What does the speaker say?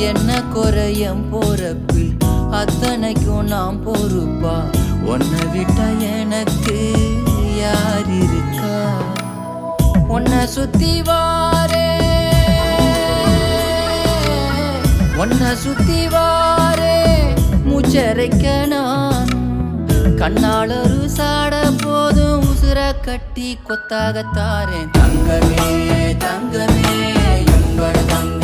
என்ன குறையம் போறப்பில் அத்தனைக்கும் நாம் பொறுப்பா உன்னை விட்டா எனக்கு யார் இருக்கா உன்னை சுத்தி வாரே உன்னை சுத்தி வாரே மூச்சரைக்க நான் கண்ணால் ஒரு சாட போதும் உசுர கட்டி கொத்தாகத்தாரேன் தங்கமே தங்கமே எங்கட தங்க